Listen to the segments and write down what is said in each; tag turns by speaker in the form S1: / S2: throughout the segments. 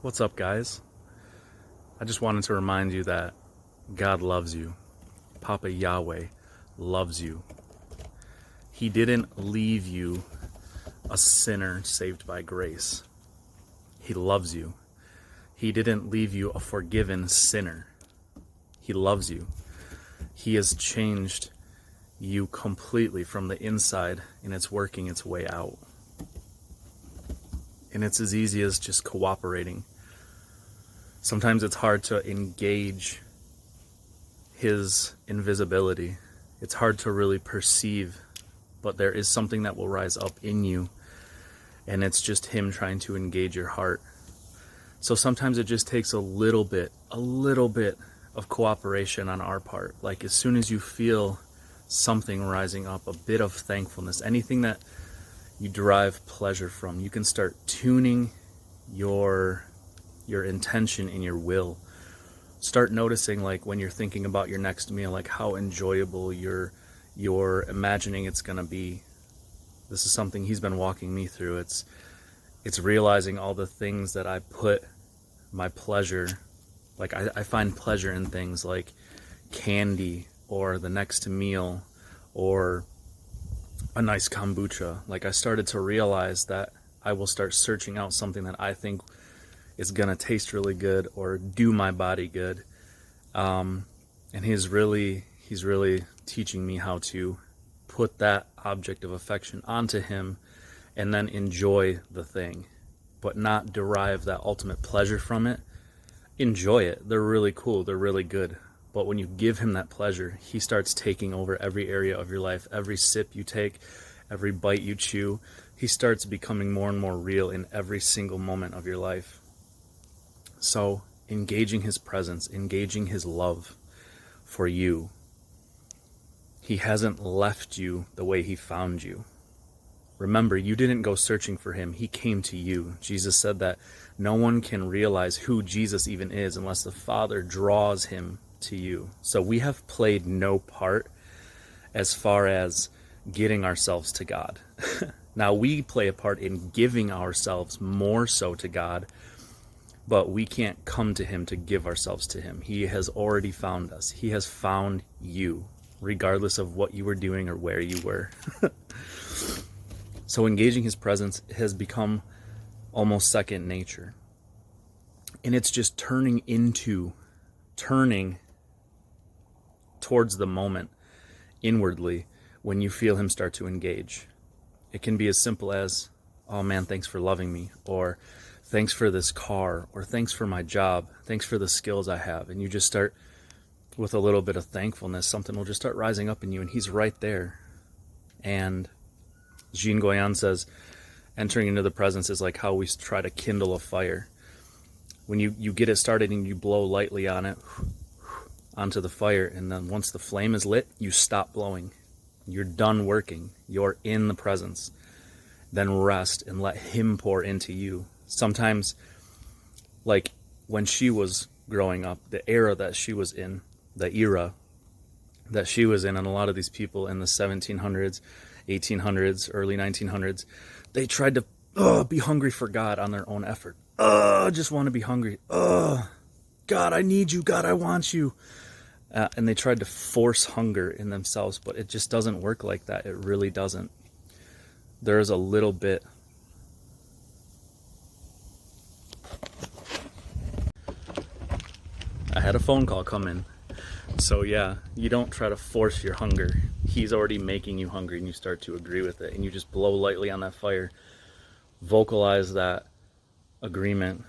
S1: What's up, guys? I just wanted to remind you that God loves you. Papa Yahweh loves you. He didn't leave you a sinner saved by grace. He loves you. He didn't leave you a forgiven sinner. He loves you. He has changed you completely from the inside, and it's working its way out. And it's as easy as just cooperating. Sometimes it's hard to engage his invisibility. It's hard to really perceive, but there is something that will rise up in you, and it's just him trying to engage your heart. So sometimes it just takes a little bit of cooperation on our part. Like as soon as you feel something rising up, a bit of thankfulness, anything that you derive pleasure from, you can start tuning your intention and your will. Start noticing, like when you're thinking about your next meal, like how enjoyable you're imagining it's gonna be. This is something he's been walking me through. It's realizing all the things that I put my pleasure, like I find pleasure in things like candy or the next meal or a nice kombucha. Like I started to realize that I will start searching out something that I think is gonna taste really good or do my body good. And he's really teaching me how to put that object of affection onto him and then enjoy the thing, but not derive that ultimate pleasure from it. Enjoy it. They're really cool. They're really good. But when you give him that pleasure, he starts taking over every area of your life. Every sip you take, every bite you chew, he starts becoming more and more real in every single moment of your life. So engaging his presence, engaging his love for you. He hasn't left you the way he found you. Remember, you didn't go searching for him. He came to you. Jesus said that no one can realize who Jesus even is unless the Father draws him to you. So we have played no part as far as getting ourselves to God. Now we play a part in giving ourselves more so to God, but we can't come to him to give ourselves to him. He has already found us. He has found you, regardless of what you were doing or where you were. So engaging his presence has become almost second nature. And it's just turning towards the moment inwardly when you feel him start to engage. It can be as simple as, oh man, thanks for loving me, or thanks for this car, or thanks for my job, thanks for the skills I have. And you just start with a little bit of thankfulness, something will just start rising up in you, and he's right there. And Jean Goyan says, entering into the presence is like how we try to kindle a fire. When you get it started and you blow lightly on it, onto the fire, and then once the flame is lit, you stop blowing. You're done working. You're in the presence. Then rest and let him pour into you. Sometimes, like when she was growing up, the era that she was in, and a lot of these people in the 1700s, 1800s, early 1900s, they tried to be hungry for God on their own effort. I just want to be hungry. God, I need you. God, I want you. And they tried to force hunger in themselves, but it just doesn't work like that. It really doesn't. There is a little bit. I had a phone call come in. So yeah, you don't try to force your hunger. He's already making you hungry, and you start to agree with it, and you just blow lightly on that fire. Vocalize that agreement,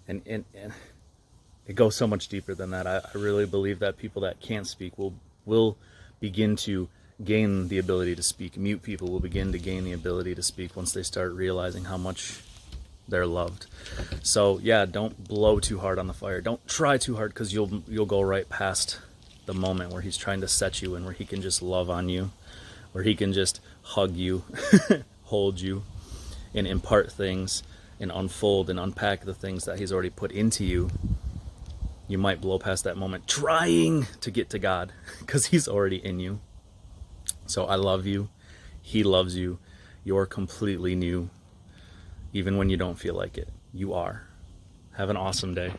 S1: and it goes so much deeper than that. I really believe that people that can't speak will begin to gain the ability to speak. Mute people will begin to gain the ability to speak once they start realizing how much they're loved. So yeah, don't blow too hard on the fire. Don't try too hard, because you'll go right past the moment where he's trying to set you in, where he can just love on you, where he can just hug you, hold you, and impart things, and unfold and unpack the things that he's already put into you. You might blow past that moment trying to get to God, because he's already in you. So I love you. He loves you. You're completely new. Even when you don't feel like it, you are. Have an awesome day.